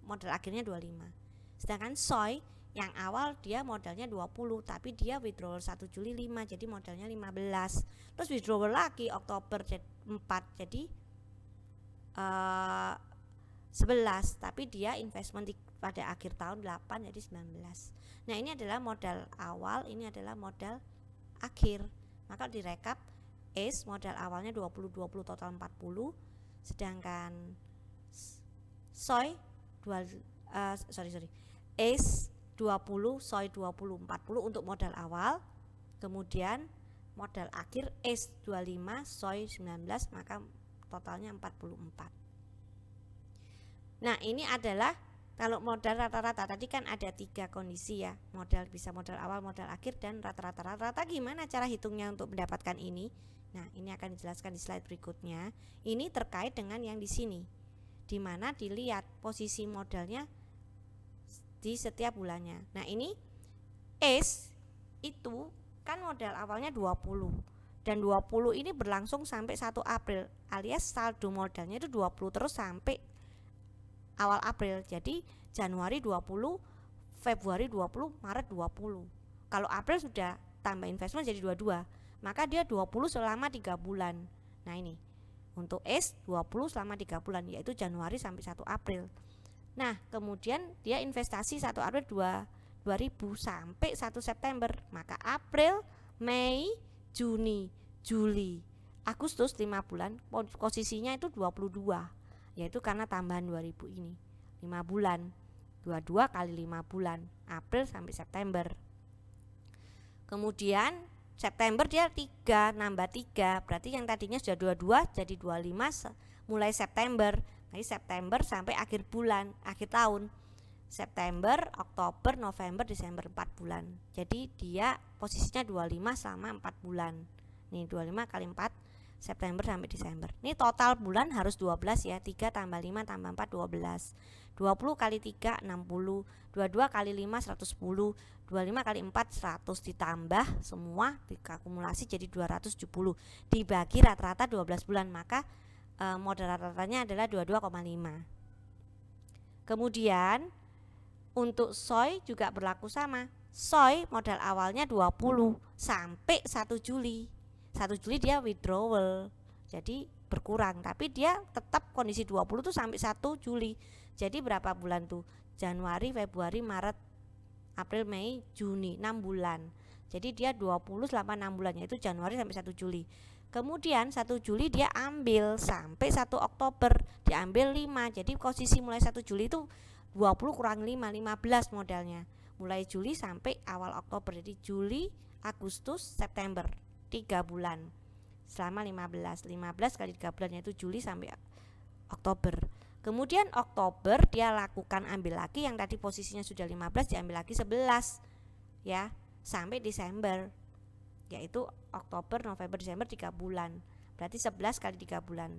modal akhirnya 25. Sedangkan Soy yang awal dia modalnya 20, tapi dia withdrawal 1 Juli 5, jadi modalnya 15, terus withdrawal lagi Oktober 4, jadi 11, tapi dia investment pada akhir tahun 8 jadi 19. Nah, ini adalah modal awal, ini adalah modal akhir. Maka direkap, Ace modal awalnya 20 total 40, sedangkan Soy Ace 20, Soy 20, 40 untuk modal awal. Kemudian modal akhir Ace 25, Soy 19, maka totalnya 44. Nah, ini adalah kalau modal rata-rata. Tadi kan ada 3 kondisi ya, modal bisa modal awal, modal akhir, dan rata-rata. Rata-rata gimana cara hitungnya untuk mendapatkan ini? Nah, ini akan dijelaskan di slide berikutnya. Ini terkait dengan yang di sini, di mana dilihat posisi modalnya di setiap bulannya. Nah, ini Ace itu kan modal awalnya 20, dan 20 ini berlangsung sampai 1 April, alias saldo modalnya itu 20 terus sampai awal April. Jadi Januari 20, Februari 20, Maret 20. Kalau April sudah tambah investment jadi 22, maka dia 20 selama 3 bulan. Nah, ini untuk Ace 20 selama 3 bulan, yaitu Januari sampai 1 April. Nah, kemudian dia investasi 1 April 2000 sampai 1 September, maka April, Mei, Juni, Juli, Agustus 5 bulan, posisinya itu 22, yaitu karena tambahan 2000 ini 5 bulan, 22 kali 5 bulan, April sampai September. Kemudian September dia 3, nambah 3, berarti yang tadinya sudah 22 jadi 25 mulai September. Jadi September sampai akhir bulan, akhir tahun, September, Oktober, November, Desember, 4 bulan. Jadi dia posisinya 25 selama 4 bulan. Nih 25 kali 4, September sampai Desember. Ini total bulan harus 12 ya, 3 tambah 5 tambah 4, 12. 20 kali 3, 60. 22 kali 5, 110. 25 kali 4, 100. Ditambah semua, diakumulasi jadi 270. Dibagi rata-rata 12 bulan, maka modal rata-ratanya adalah 22,5. Kemudian untuk Soy juga berlaku sama. Soy modal awalnya 20 sampai 1 Juli. 1 Juli dia withdrawal, jadi berkurang, tapi dia tetap kondisi 20 tuh sampai 1 Juli. Jadi berapa bulan tuh? Januari, Februari, Maret, April, Mei, Juni, 6 bulan. Jadi dia 20 selama 6 bulannya itu Januari sampai 1 Juli. Kemudian 1 Juli dia ambil sampai 1 Oktober, diambil 5. Jadi posisi mulai 1 Juli itu 20 kurang 5, 15 modalnya. Mulai Juli sampai awal Oktober. Jadi Juli, Agustus, September, 3 bulan selama 15 kali 3 bulan, yaitu Juli sampai Oktober. Kemudian Oktober dia lakukan ambil lagi, yang tadi posisinya sudah 15 diambil lagi 11 ya, sampai Desember, yaitu Oktober, November, Desember, 3 bulan. Berarti 11 kali 3 bulan.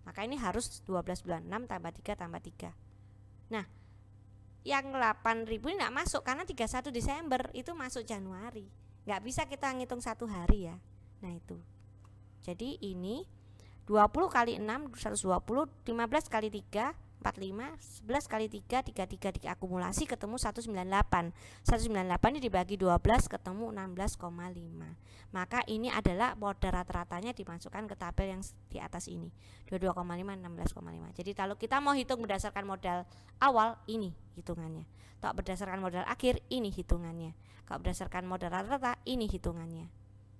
Maka ini harus 12 bulan, 6 tambah 3 tambah 3. Nah, yang 8.000 ini enggak masuk karena 31 Desember itu masuk Januari. Enggak bisa kita ngitung 1 hari ya. Nah, itu. Jadi ini 20 kali 6 120, 15 kali 3 45, 11 kali 3 33 diakumulasi ketemu 198. 198 ini dibagi 12 ketemu 16,5. Maka ini adalah modal rata-ratanya dimasukkan ke tabel yang di atas ini. 22,5 16,5. Jadi kalau kita mau hitung berdasarkan modal awal, ini hitungannya. Kalau berdasarkan modal akhir, ini hitungannya. Kalau berdasarkan modal rata-rata, ini hitungannya.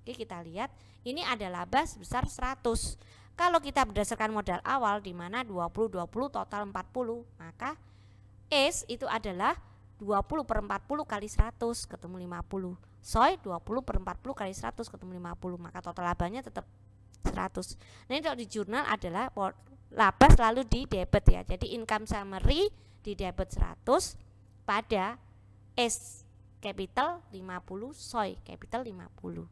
Oke, kita lihat ini ada laba sebesar 100. Kalau kita berdasarkan modal awal di mana 20 total 40, maka Ace itu adalah 20 per 40 kali 100 ketemu 50. Soy 20 per 40 kali 100 ketemu 50, maka total labanya tetap 100. Nah, ini kalau di jurnal adalah laba selalu di debit ya. Jadi income summary di debit 100 pada Ace capital 50, Soy capital 50.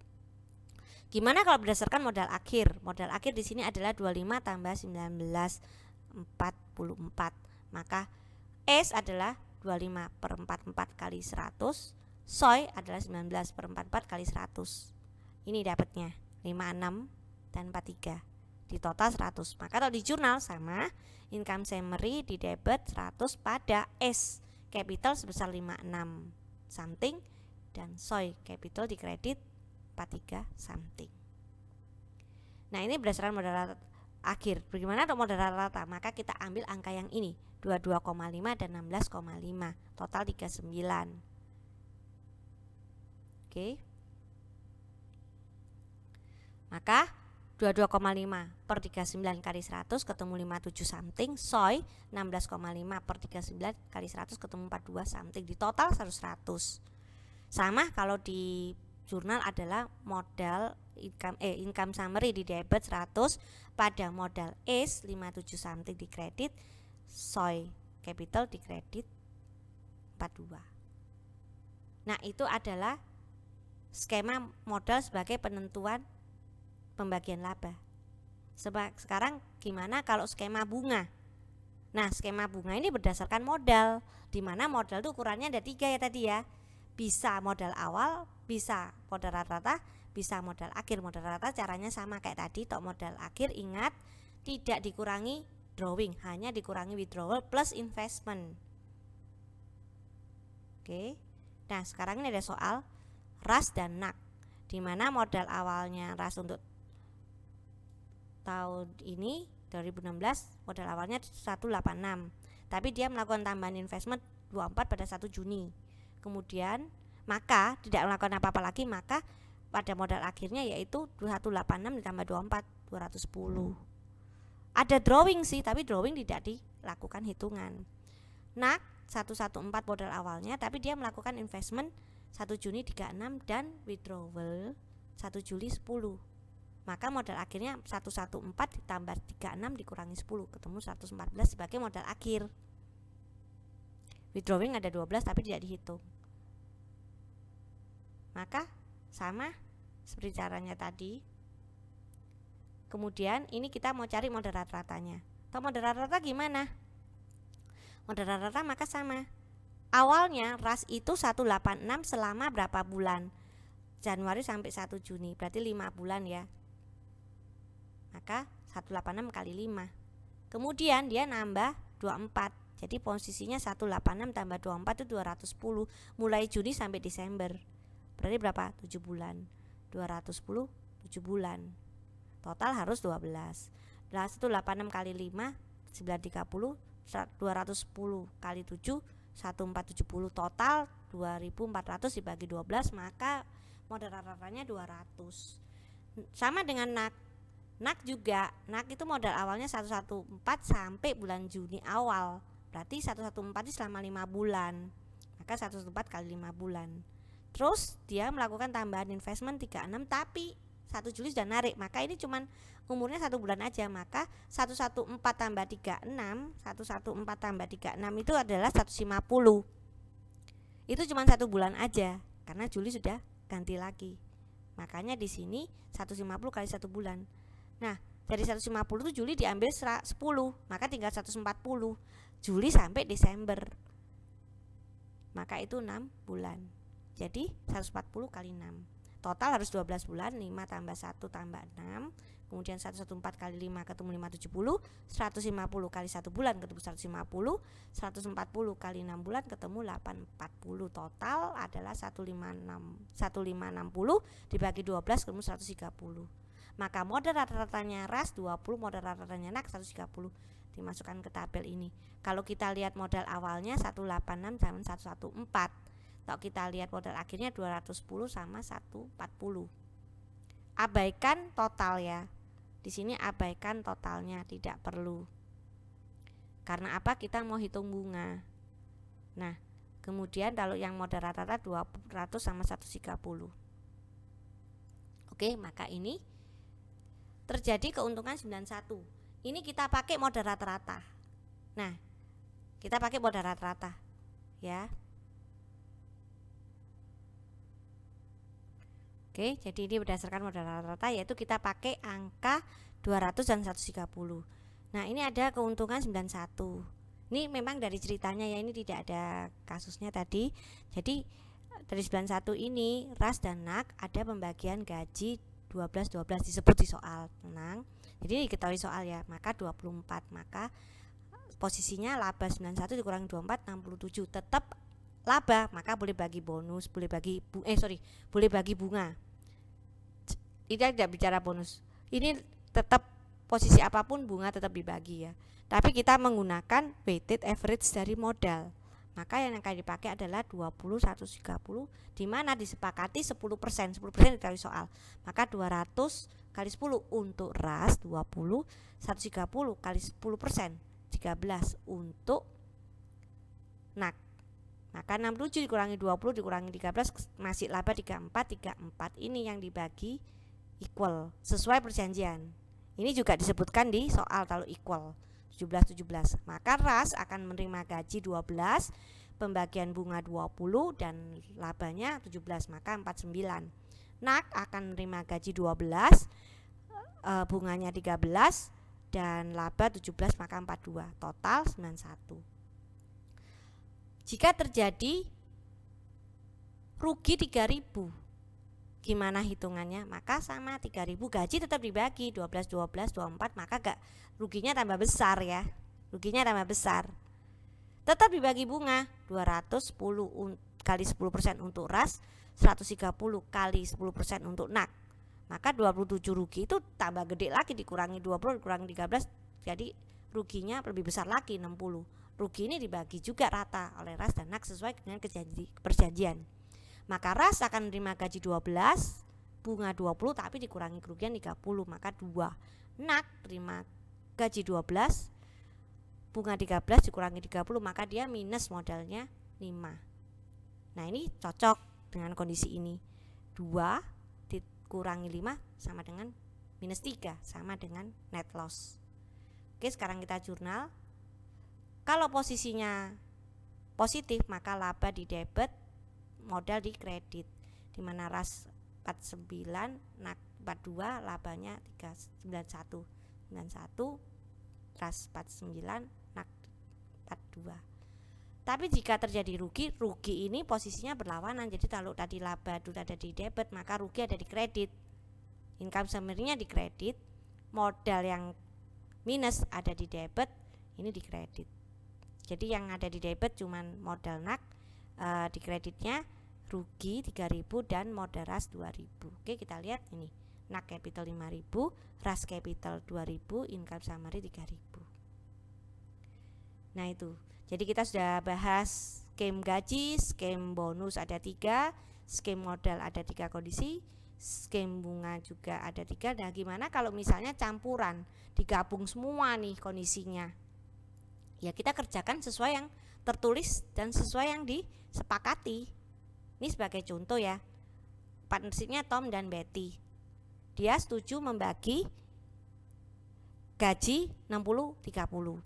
Gimana kalau berdasarkan modal akhir? Modal akhir di sini adalah 25 tambah 19 44. Maka ACE adalah 25/44 kali 100, SOI adalah 19/44 kali 100. Ini dapatnya 56 dan 43. Di total 100. Maka kalau di jurnal sama, income summary di debit 100 pada ACE capital sebesar 56 something dan SOI capital di kredit 43 something. Nah, ini berdasarkan modal rata akhir. Bagaimana untuk modal rata? Maka kita ambil angka yang ini, 22,5 dan 16,5, total 39. Oke. Maka 22,5 per 39 kali 100 ketemu 57 something, SOI 16,5 per 39 kali 100 ketemu 42 something, di total 100. Sama kalau di jurnal adalah modal income summary di debit 100 pada modal ACE 57 something di kredit, SOI capital di kredit 42. Nah, itu adalah skema modal sebagai penentuan pembagian laba. Sekarang gimana kalau skema bunga? Nah, skema bunga ini berdasarkan modal, di mana modal itu ukurannya ada 3 ya tadi ya. Bisa modal awal, bisa modal rata-rata, bisa modal akhir. Modal rata caranya sama kayak tadi, tok modal akhir ingat tidak dikurangi drawing, hanya dikurangi withdrawal plus investment. Oke. Nah, sekarang ini ada soal RAS dan NAK, di mana modal awalnya RAS untuk tahun ini 2016 modal awalnya 186, tapi dia melakukan tambahan investment 24 pada 1 Juni. Kemudian maka tidak melakukan apa-apa lagi, maka pada modal akhirnya yaitu 2186 ditambah 24 210. Ada drawing sih, tapi drawing tidak dilakukan hitungan. NAK 114 modal awalnya, tapi dia melakukan investment 1 Juni 36 dan withdrawal 1 Juli 10. Maka modal akhirnya 114 ditambah 36 dikurangi 10 ketemu 114 sebagai modal akhir. Withdrawing ada 12 tapi tidak dihitung. Maka sama seperti caranya tadi. Kemudian ini kita mau cari modal rata-ratanya. Atau modal rata-rata gimana? Modal rata-rata maka sama. Awalnya RAS itu 186 selama berapa bulan? Januari sampai 1 Juni, berarti 5 bulan ya. Maka 186 kali 5. Kemudian dia nambah 24. Jadi posisinya 186 tambah 24 itu 210. Mulai Juni sampai Desember. Berarti berapa? 7 bulan. 210 7 bulan. Total harus 12. Nah, 186 kali 5 930, 210 kali 7 1470, total 2400 dibagi 12, maka modal rata-ratanya 200. Sama dengan NAK juga, NAK itu modal awalnya 114 sampai bulan Juni awal, berarti 114 itu selama 5 bulan, maka 114 kali 5 bulan. Terus dia melakukan tambahan investment 36 tapi 1 Juli sudah narik, maka ini cuman umurnya 1 bulan aja, maka 114 tambah 36, 114 tambah 36 itu adalah 150. Itu cuma 1 bulan aja, karena Juli sudah ganti lagi. Makanya di sini 150 kali 1 bulan. Nah, dari 150 itu Juli diambil 10, maka tinggal 140 Juli sampai Desember. Maka itu 6 bulan. Jadi 140 kali 6. Total harus 12 bulan, 5 tambah 1 tambah 6. Kemudian 114 kali 5 ketemu 570, 150 kali 1 bulan ketemu 150, 140 kali 6 bulan ketemu 840. Total adalah 1560 dibagi 12 ketemu 130. Maka modal rata-ratanya RAS 20, modal rata-ratanya NAK 130 dimasukkan ke tabel ini. Kalau kita lihat modal awalnya 186 sama 114. Kalau kita lihat modal akhirnya 210 sama 140. Abaikan total ya. Di sini abaikan totalnya, tidak perlu. Karena apa? Kita mau hitung bunga. Nah, kemudian kalau yang modal rata-rata 200 sama 130. Oke, maka ini terjadi keuntungan 91. Ini kita pakai modal rata-rata. Nah, kita pakai modal rata-rata ya. Oke, jadi ini berdasarkan modal rata-rata, yaitu kita pakai angka 200 dan 130. Nah, ini ada keuntungan 91. Ini memang dari ceritanya ya, ini tidak ada kasusnya tadi. Jadi dari 91 ini RAS dan NAK ada pembagian gaji 12-12 disebut di soal, tenang. Jadi diketahui soal ya, maka 24, maka posisinya laba 91 dikurangi 24 67, tetap laba, maka boleh bagi bonus, boleh bagi boleh bagi bunga. Tidak bicara bonus. Ini tetap posisi apapun bunga tetap dibagi ya. Tapi kita menggunakan weighted average dari modal. Maka yang akan dipakai adalah 20 130 di mana disepakati 10%. 10% dikali soal. Maka 200 kali 10 untuk RAS 20, 130 kali 10% 13 untuk NAK. Maka 67 dikurangi 20 dikurangi 13 masih laba 34. Ini yang dibagi equal sesuai perjanjian. Ini juga disebutkan di soal kalau equal 17. Maka RAS akan menerima gaji 12, pembagian bunga 20 dan labanya 17, maka 49. NAK akan menerima gaji 12, bunganya 13 dan laba 17, maka 42. Total 91. Jika terjadi rugi 3.000, gimana hitungannya? Maka sama 3.000 gaji tetap dibagi 12 12 24, maka ruginya tambah besar ya. Ruginya tambah besar. Tetap dibagi bunga 210 kali 10% untuk RAS, 130 kali 10% untuk NAK. Maka 27 rugi itu tambah gede lagi, dikurangi 20 dikurangi 13, jadi ruginya lebih besar lagi 60. Rugi ini dibagi juga rata oleh RAS dan NAK sesuai dengan perjanjian. Maka RAS akan menerima gaji 12, bunga 20 tapi dikurangi kerugian 30, maka 2. NAK terima gaji 12, bunga 13 dikurangi 30, maka dia minus modalnya 5. Nah ini cocok dengan kondisi ini. 2 dikurangi 5 sama dengan minus 3, sama dengan net loss. Oke, sekarang kita jurnal. Kalau posisinya positif maka laba di debit, modal di kredit. Dimana RAS 49, NAK 42, labanya 391. 91, RAS 49, NAK 42. Tapi jika terjadi rugi ini posisinya berlawanan. Jadi kalau tadi laba itu ada di debit, maka rugi ada di kredit. Income summary-nya di kredit, modal yang minus ada di debit, ini di kredit. Jadi yang ada di debit cuman modal NAK, di kreditnya rugi 3.000 dan modal RAS 2.000. Oke, kita lihat ini. NAK capital 5.000, RAS capital 2.000, income summary 3.000. Nah itu. Jadi kita sudah bahas skema gaji, skema bonus ada 3, skema modal ada 3 kondisi, skema bunga juga ada 3. Nah gimana kalau misalnya campuran, digabung semua nih kondisinya? Ya kita kerjakan sesuai yang tertulis dan sesuai yang disepakati. Ini sebagai contoh ya, partnershipnya Tom dan Betty. Dia setuju membagi gaji 60-30.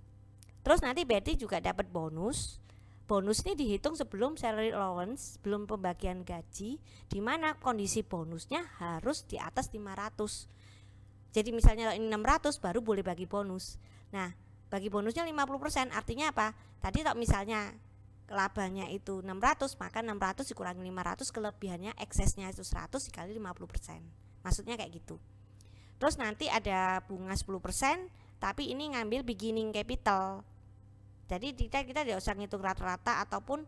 Terus nanti Betty juga dapat bonus. Bonus ini dihitung sebelum salary allowance, sebelum pembagian gaji, di mana kondisi bonusnya harus di atas 500. Jadi misalnya ini 600 baru boleh bagi bonus. Nah, bagi bonusnya 50%, artinya apa? Tadi kalau misalnya labanya itu 600, maka 600 dikurangi 500, kelebihannya eksesnya itu 100 dikali 50%. Maksudnya kayak gitu. Terus nanti ada bunga 10%, tapi ini ngambil beginning capital. Jadi kita tidak usah ngitung rata-rata ataupun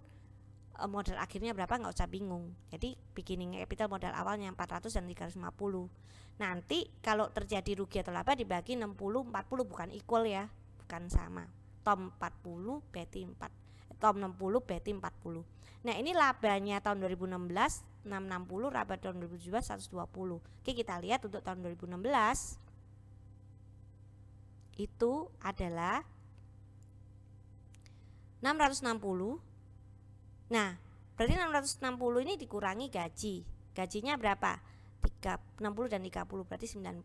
modal akhirnya berapa, nggak usah bingung. Jadi beginning capital modal awalnya 400 dan 350. Nanti kalau terjadi rugi atau laba dibagi 60-40, bukan equal ya, bukan sama. Tom 40, Betty 4. Tom 60, Betty 40. Nah ini labanya tahun 2016 660, laba tahun 2017 120. Oke, kita lihat untuk tahun 2016 itu adalah 660. Nah, berarti 660 ini dikurangi gaji. Gajinya berapa? 60 dan 30, berarti 90.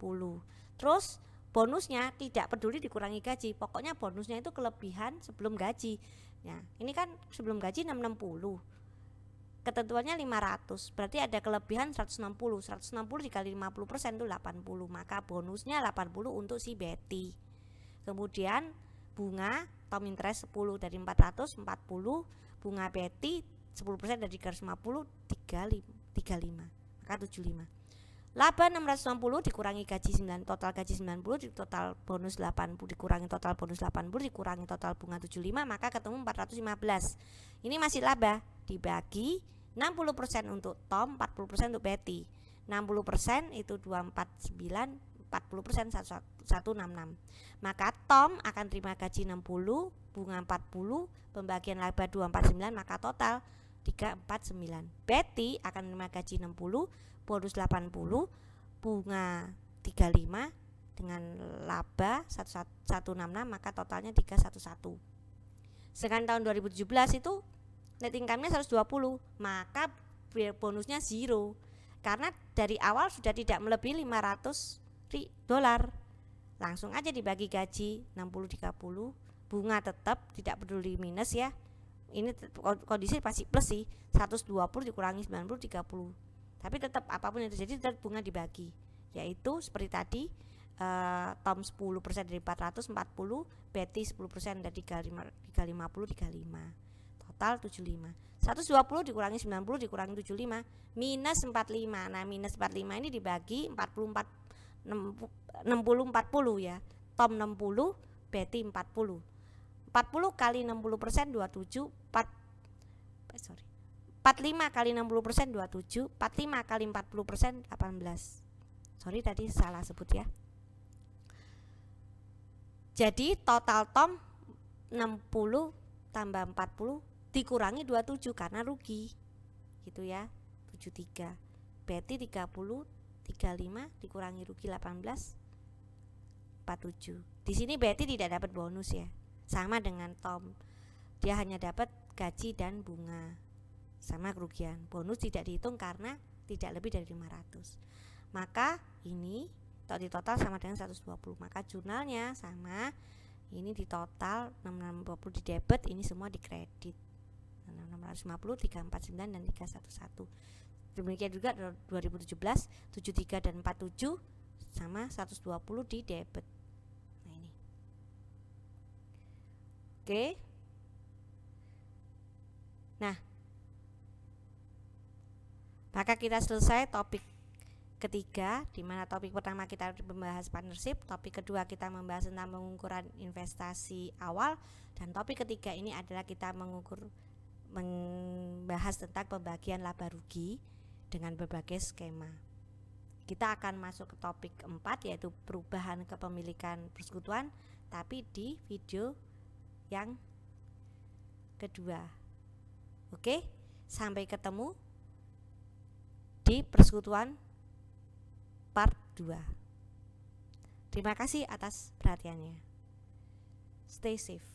Terus bonusnya tidak peduli dikurangi gaji, pokoknya bonusnya itu kelebihan sebelum gaji. Nah, ini kan sebelum gaji 660. Ketentuannya 500, berarti ada kelebihan 160. 160 dikali 50% itu 80, maka bonusnya 80 untuk si Betty. Kemudian bunga tom interest 10 dari 400 40, bunga Betty 10% dari 350 35, maka 75. Laba 660 dikurangi gaji 9, total gaji 90 di total bonus 80 dikurangi total bonus 80 dikurangi total bunga 75, maka ketemu 415. Ini masih laba, dibagi 60% untuk Tom, 40% untuk Betty. 60% itu 249, 40% 166. Maka Tom akan terima gaji 60, bunga 40, pembagian laba 249, maka total 349. Betty akan terima gaji 60, bonus 80, bunga 35 dengan laba 166, maka totalnya 311. Sedangkan tahun 2017 itu net income-nya 120, maka bonusnya zero karena dari awal sudah tidak melebihi $500. Langsung aja dibagi gaji 60 30, bunga tetap tidak peduli minus ya. Ini kondisi pasti plus sih, 120 dikurangi 90 30. Tapi tetap apapun yang terjadi tetap bunga dibagi, yaitu seperti tadi Tom 10% dari 440, Betty 10% dari 350 35, total 75. 120 dikurangi 90 dikurangi 75 minus 45. Nah minus 45 ini dibagi 60 40 ya. Tom 60, Betty 40 kali 60% 27 45 kali 60% 27, 45 kali 40% 18. Sorry tadi salah sebut ya. Jadi total Tom 60 tambah 40 dikurangi 27 karena rugi. Gitu ya. 73. Betty 30 35 dikurangi rugi 18 47. Di sini Betty tidak dapat bonus ya. Sama dengan Tom. Dia hanya dapat gaji dan bunga. Sama kerugian, bonus tidak dihitung karena tidak lebih dari 500. Maka ini di total sama dengan 120. Maka jurnalnya sama, ini di total 620 di debit, ini semua di kredit. 650, 349 dan 311. Demikian juga 2017 73 dan 47 sama 120 di debit. Nah ini. Oke. Nah, maka kita selesai topik ketiga, di mana topik pertama kita membahas partnership, topik kedua kita membahas tentang pengukuran investasi awal, dan topik ketiga ini adalah kita membahas tentang pembagian laba rugi dengan berbagai skema. Kita akan masuk ke topik 4 yaitu perubahan kepemilikan persekutuan, tapi di video yang kedua. Oke, sampai ketemu di persekutuan part 2. Terima kasih atas perhatiannya. Stay safe.